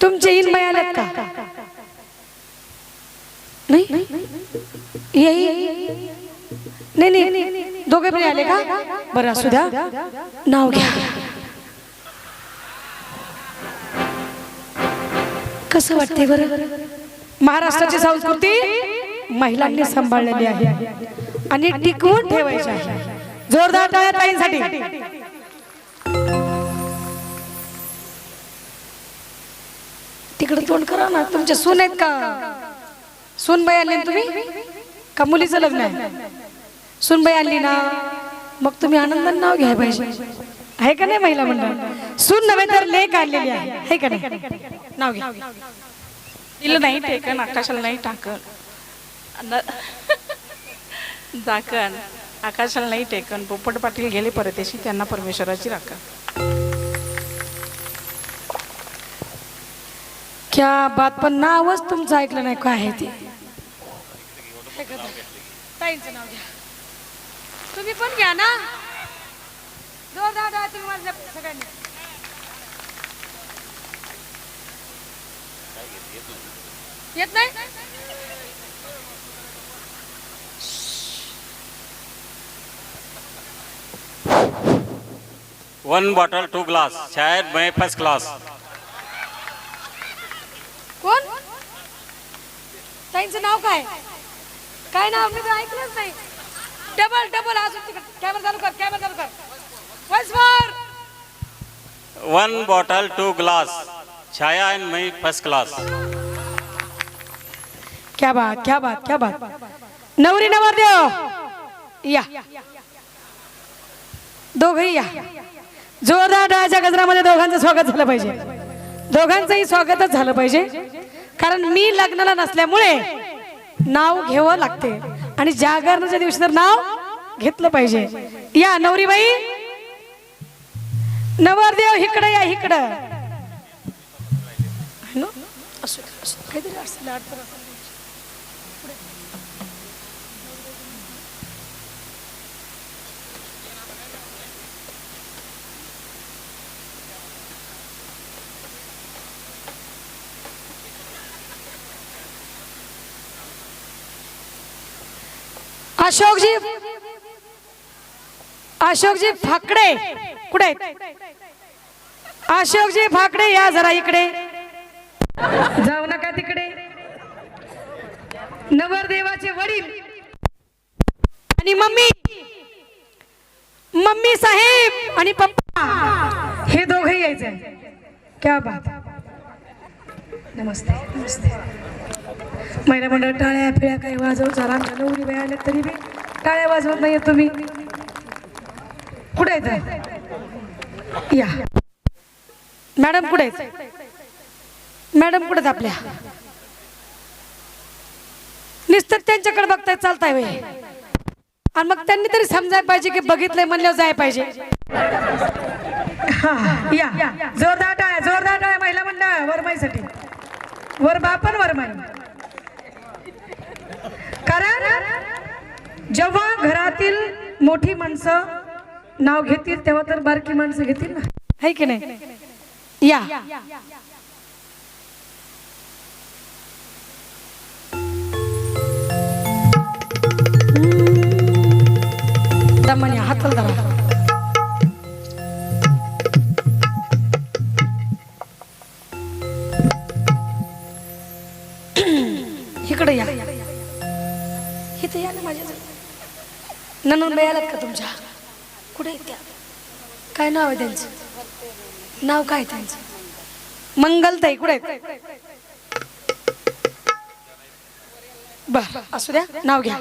तुमचे इन मिळालेत का? नाही नाही नाही दोघे पण आले का? बरं असू द्या, नाव घ्या. कसं वाटते बरं? महाराष्ट्राची संस्कृती महिलांनी सांभाळलेली आहे आणि टिकवून ठेवायची आहे. जोरदार टाळ्या ताईंसाठी. तिकडे तोंड करा ना. तुमच्या सून आहेत का? सूनबाई आणली ना तुम्ही का मुलीचं लग्न आहे? सूनबाई आणली ना, मग तुम्ही आनंदाने नाव घ्यायला पाहिजे, आहे का नाही? महिला मंडळ सून नव्हे तर लेक आणलेली आहे का नाही? नाव घ्या. दिलं नाही टेकन, आकाशाला नाही टाकन, झाकण आकाशाला नाही टेकन. पोपट पाटील गेले परदेशी, त्यांना परमेश्वराची राखण. क्या बात. पण नावच तुमचं ऐकलं नाही काय आहे ते. ताईंचं नाव घ्या. तुम्ही पण घ्या ना. जोरदार टाळ्या तुम्ही माझ्या सगळ्यांनी. येत नाही? वन बॉटल 2 ग्लास, शायद मैं फर्स्ट क्लास. कोण? ताईंचं नाव काय? काय नाव? मी ऐकलंच नाही. डबल डबल अजून तिकडे. कॅमेरा चालू कर, कॅमेरा चालू कर. वॉइस वर. वन बॉटल 2 ग्लास, छाया एंड मैं फर्स्ट क्लास. क्या बात, क्या बात, क्या बात. नवरी नवरदेव या, दोघही या. जोरदार टाळ्याच्या गजरामध्ये दोघांचं स्वागत झालं पाहिजे. दोघांचंही स्वागतच झालं पाहिजे, कारण मी लग्नाला नसल्यामुळे नाव घ्यावं लागते आणि जागरणाच्या दिवशी तर नाव घेतलं पाहिजे. या नवरीबाई, नवरदेव इकडे या, इकडं. काहीतरी असेल अडचण. अशोकजी फाकडे कुठे आहेत? अशोकजी फाकडे या जरा इकडे. जाऊ नका तिकडे. नवरदेवाचे वडील आणि मम्मी, मम्मी साहेब आणि पप्पा हे दोघे यायचे. क्या बात. नमस्ते नमस्ते. महिला मंडळ टाळ्या फिळ्या काही वाजवून जरा नवरी बाई आल्या तरी बी टाळ्या वाजवत नाहीये तुम्ही. कुठे आहेत? या मॅडम. कुठे आहेत मॅडम? कुठे आहेत आपल्या? नुसतं त्यांच्याकडे बघताय चालताय वे. आणि मग त्यांनी तरी समजायला पाहिजे की बघितलंय म्हणल्यावर जाय पाहिजे. हा या. जोरदार टाळ्या, जोरदार टाळ्या महिला मंडळ वरमाईसाठी. वर बापन वरमाई. कारण जेव्हा घरातील मोठी माणसं नाव घेतील तेव्हा तर बारकी माणसं घेतील ना, है की नाही? या दमन, हाताला धरा. इकडे या. इथे या ना माझ्या. ननंदबाई आलात का तुमच्या? कुठे आहेत त्या? काय नाव आहे त्यांचं? नाव काय त्यांचं? मंगलताई. कुठे आहेत? बर असू द्या, नाव घ्या.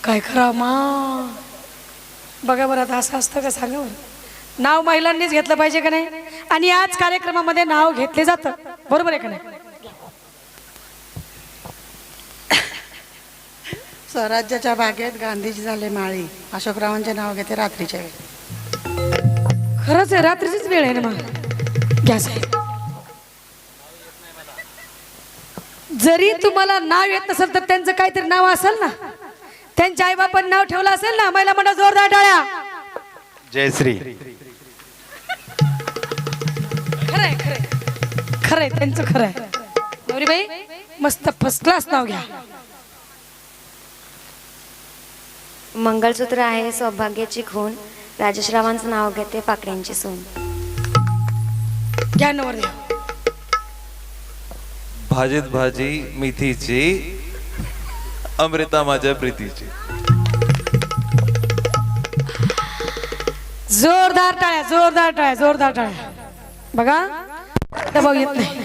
काय खरा मा. बघा बरं, आता असं असतं का? सांगा बरं. नाव महिलांनीच घेतलं पाहिजे का नाही? आणि आज कार्यक्रमामध्ये नाव घेतले जातं, बरोबर आहे का नाही? स्वराज्याच्या बागेत गांधीजी झाले माळी, अशोकरावांचे नाव घेते रात्रीच्या वेळी. खरंच आहे, रात्रीचीच वेळ आहे ना. मग घ्या साहेब. जरी तुम्हाला नाव येत नसेल तर त्यांचं काहीतरी नाव असेल ना, त्यांच्या आई बापांनी नाव ठेवलं असेल ना. महिला मंडळ जोरदार टाळ्या. जयश्री. खरंय खरंय खरंय त्यांचं खरंय. गौरीबाई मस्त फर्स्ट क्लास नाव घ्या. मंगळसूत्र आहे सौभाग्याची खून. राजेशरावांचं नाव घेते पाकड्यांची सून. घ्या नवरदेव. भाजीत भाजी मेथीची, अमृता माझ्या प्रीतीची. जोरदार टाळ्या जोरदार टाळ्या जोरदार टाळ्या. बघा दबाव येत नाही.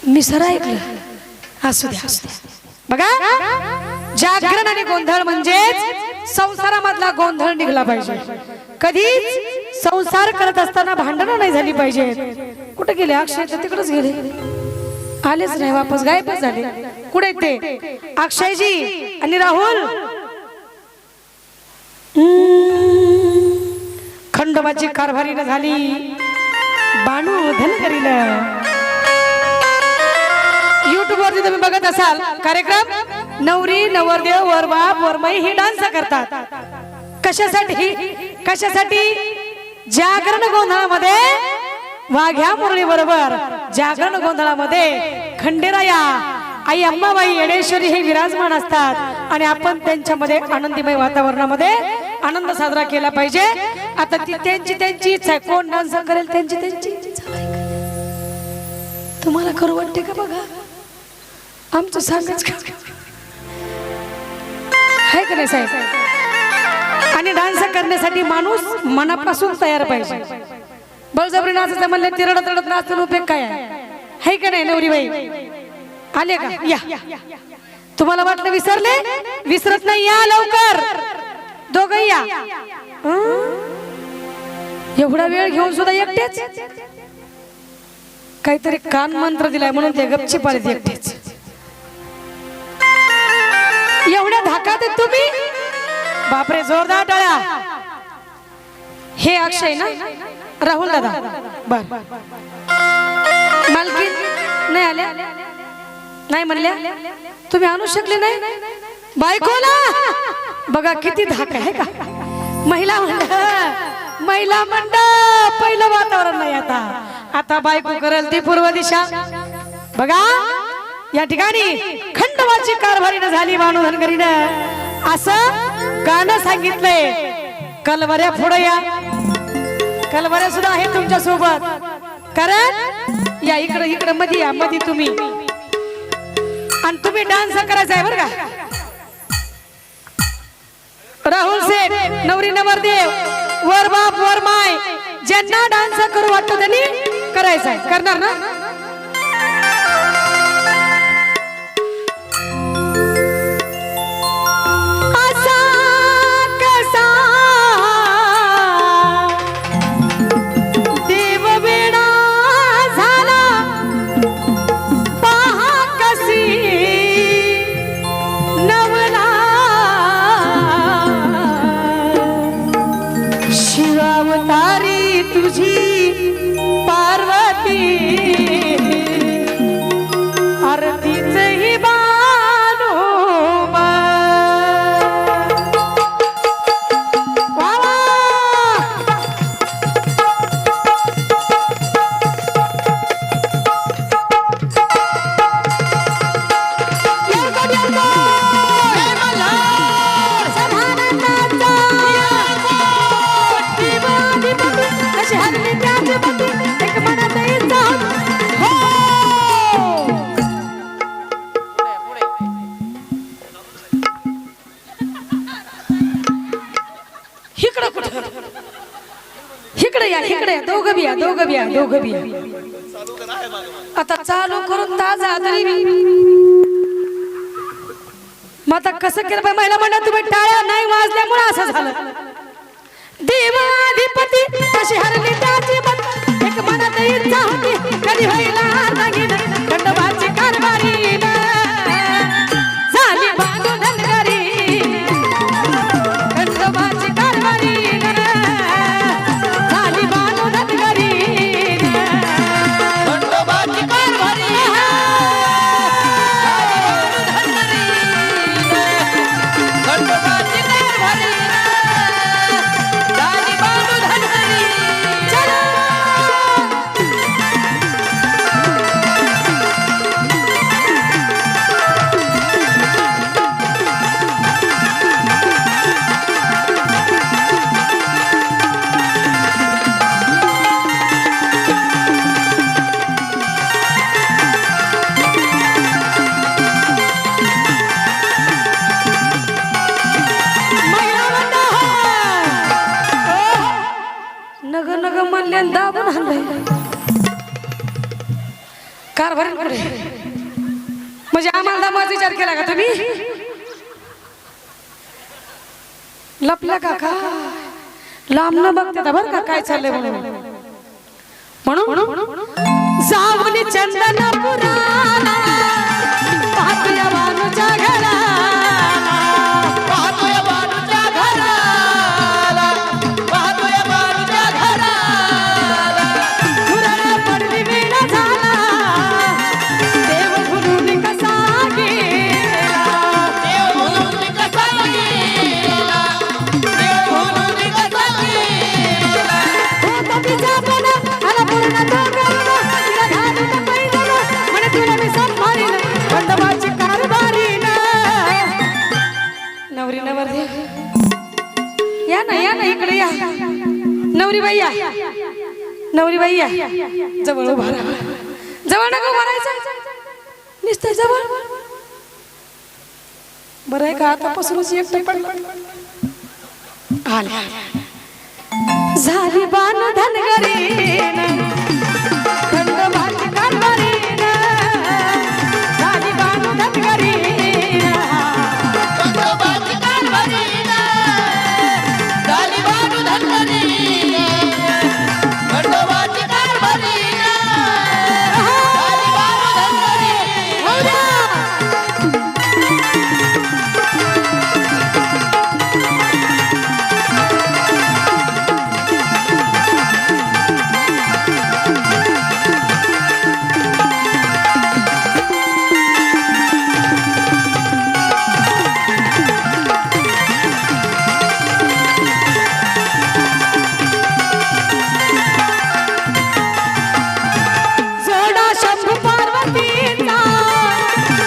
मी सर ऐकलं. असू द्या असू द्या. बघा जागरण आणि गोंधळ म्हणजेच संसारामधला गोंधळ निघला पाहिजे. कधीच संसार करत असताना भांडणं नाही झाली पाहिजे. कुठे गेले अक्षय? तर तिकडेच गेले. आलेच नाही वापस गायबच झाले. कुठे ते अक्षयजी आणि राहुल? खंडोबाची कारभारीनं झाली बाणू धनकरीनं. युट्यूब वरती तुम्ही बघत असाल कार्यक्रम. नवरी नवरदेव वरबाप वरमाई ही डान्स करतात. कशासाठी? कशासाठी? जागरण गोंधळामध्ये वाघ्या मुरळी बरोबर जागरण गोंधळामध्ये खंडेराया आई अंबाबाई येडेश्वरी हे विराजमान असतात आणि आपण त्यांच्यामध्ये आनंदीमय वातावरणामध्ये आनंद साजरा केला पाहिजे. आता ती त्यांची त्यांची इच्छा आहे. कोण डान्स करेल त्यांची त्यांची इच्छा. तुम्हाला करू वाटते का? बघा आमचं सांगाच का आहे का नाही साहेब? आणि डान्स करण्यासाठी माणूस मनापासून तयार पाहिजे. बळजबरी नाचायचं म्हणलं ती रडत रडत नाचून उपयोग काय आहे का नाही? नवरीबाई आले का? या. तुम्हाला वाटलं विसरले? विसरत नाही. या लवकर दोघं या. एवढा वेळ घेऊन सुद्धा एकटेच काहीतरी कान मंत्र दिलाय म्हणून ते गपची पाळीत एकटेच. एवढ्या धाकात तुम्ही? बापरे जोरदार टाळ्या. हे अक्षय ना? राहुल दादा. बर मालकी नाही आल्या? नाही म्हणल्या? तुम्ही आणू शकले नाही बायकोला? बघा किती धाक आहे का. महिला मंडळ महिला मंडळ पहिलं वातावरण नाही. आता बायको करेल ती पूर्व दिशा. बघा या ठिकाणी खंडोबाची कारभारीनं झाली बाणू धनगरीनं असं गाणं सांगितलंय. कलवऱ्या पुढे या. कलवऱ्या सुद्धा आहे तुमच्या सोबत. कारण या इकडे इकडे मध्ये या. मध्ये तुम्ही आणि तुम्ही डान्स करायचा आहे बरं का. राहुल सेठ नवरी नवरदेव वर बाप वर माय ज्यांना डान्स करू वाटतो त्यांनी करायचा आहे. करणार ना? दोघं बिया आता चालू करून ताजा तरी मग आता कसं केलं पाहिजे? महिला म्हणा तुम्ही टाळ्या नाही वाजल्यामुळे असं झालं. देवाधिपती कशी हरली त्याची मत एक मनात इच्छा होती कधी व्हायला नाही. खंडोबाची कारभारी झाली बाणू धनगरी. खंडोबाची कारभारी झाली बाणू धनगरी. कारभारी पुढे म्हणजे आम्हाला दमाचा विचार केला का तुम्ही लपल्या का लांब न बघते बरं का काय चाललंय म्हणून जाऊन चंदनपुरा पाहतोय बानूच्या घराला पाहतोय बानूच्या घराला पाहतोय बानूच्या घराला घुराला पडली वेळ झाला देव म्हणून कसा गेला देव म्हणून कसा गेला देव म्हणून कसा गेला होता तिचा पण आला पूर्ण तो तिला घालून पैदल म्हणे तुला मी सांभाळीन बंडवाची कारभारीन नवरी नवरदेव या ना इकडे या नवरी बाई या नवरी बाई या जवळ उभा राहा जवळ नको मारायचं निसतंय जवळ बरं आहे का आतापासूनच एकटं पण आले झाली बाण धनगरीन खंडोबाची कारभारीन झाली बाण धनगरीन खंडोबाची कारभारीन झाली बाण धनगरीन खंडोबाची कारभारीन झाली बाण धनगरीन हो जोडा शंभू पार्वतीचा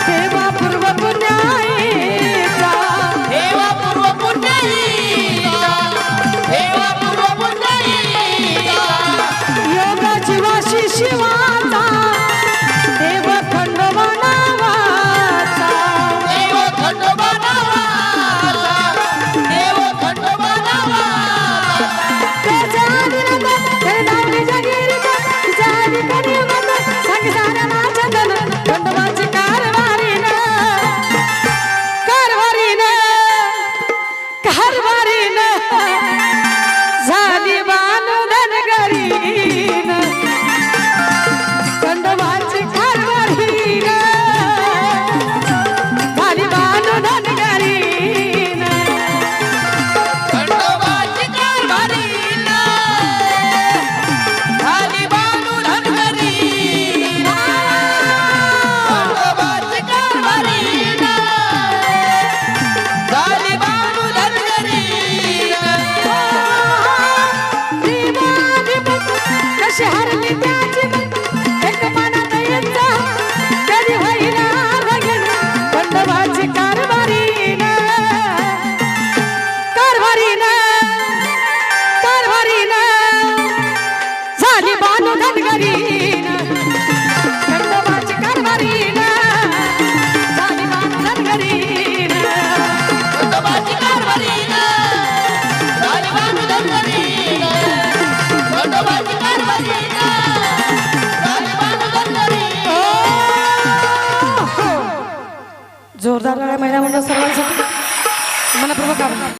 देवा पूर्व पुण्याईचा देवा पूर्व पुण्याईचा देवा पूर्व पुण्याईचा योगा जीवाशी शिवाचा देव खंडोबा नावाचा देव खंडोबा नावाचा देव खंडोबा नावाचा त्याच्या आदिनाथ त्याने धावली जगिरीचा तिच्या आधी कलियुगात सांगी साऱ्या नाचंदन खंडोबाची कारभारीन कारभारीन कारभारीन झाली बानू धनगरीन खंडोबाची कारभारीन झाली बानू धनगरीन खंडोबाची कारभारीन झाली बानू धनगरीन खंडोबाची कारभारीन झाली बानू धनगरीन कशी हरली त्याची